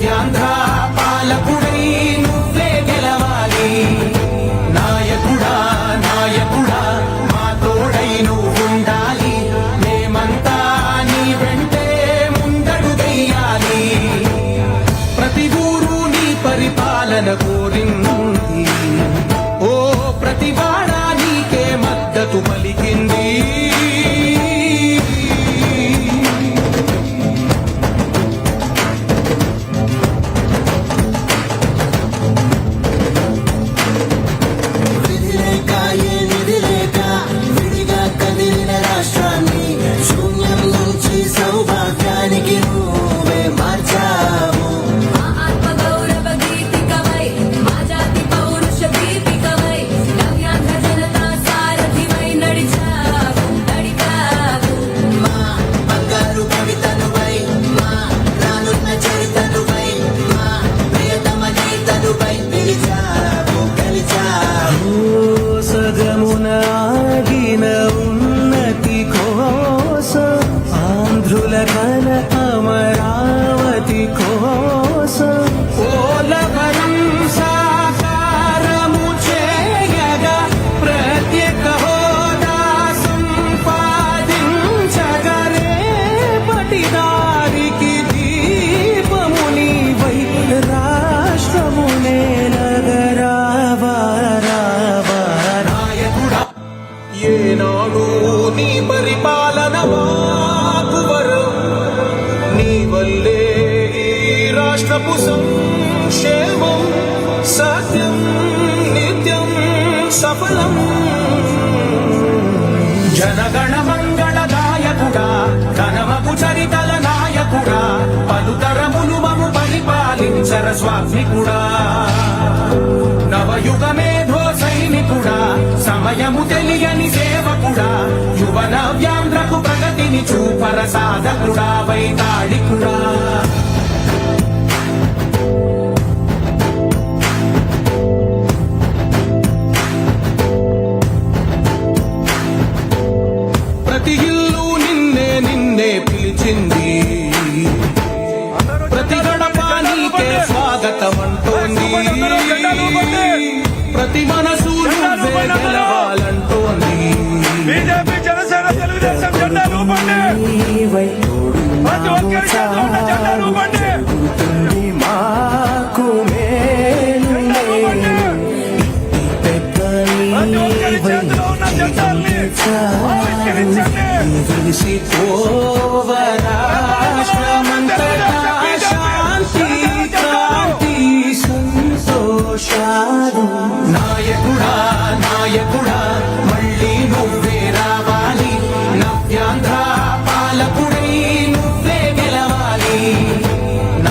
నవ్యాంధ్ర పాలకుడై నువ్వే గెలవాలి. నాయకుడా నాయకుడా మా తోడై నువ్వుండాలి. మేమంతా నీ వెంటే ముందడుగెయ్యాలి. ప్రతి ఊరు నీ పరిపాలన కోరింది. ఓ ప్రతివాడ నీకే మద్దతు పలికింది. కన అమరావతి కోసం పోలవరం సాకారము చేయగా ప్రత్యేక హోదా సంపాదించగా రేపటి దారికి దీపము నీవై రాష్ట్రము నేలగరావా రావా. నాయకుడా ఏనాడు నీ పరిపాలన రాష్ట్రపు సంక్షేమం సత్యం నిత్యం సఫలం. జనగణ మంగళ నాయకుడా ఘనమపు చరితల నాయకుడా పలుతరములు మము పరిపాలించర స్వామికుడా. నవయుగ మేధో సైనికుడా సమయము తెలియని సేవకుడా యువన వ్యాంధ్రకు ప్రగతిని చూపర సాధకుడా వైతాళికుడా. ప్రతి ఇల్లు నిన్నే నిన్నే పిలిచింది. ప్రతి గడప నీకే స్వాగతం అంటోంది. ప్రతి మనసు నువ్వే గెలవాలంటోంది. బీజేపీ జనసేన తెలుగుదేశం జెండాలు ఊపండి. ప్రతి ఒక్కరి చేతిలో ఉన్న జెండాలు ఊపండి. మాకు ప్రతి ఒక్కరి చేతిలో ఉన్న జెండాల్ని తెలిసి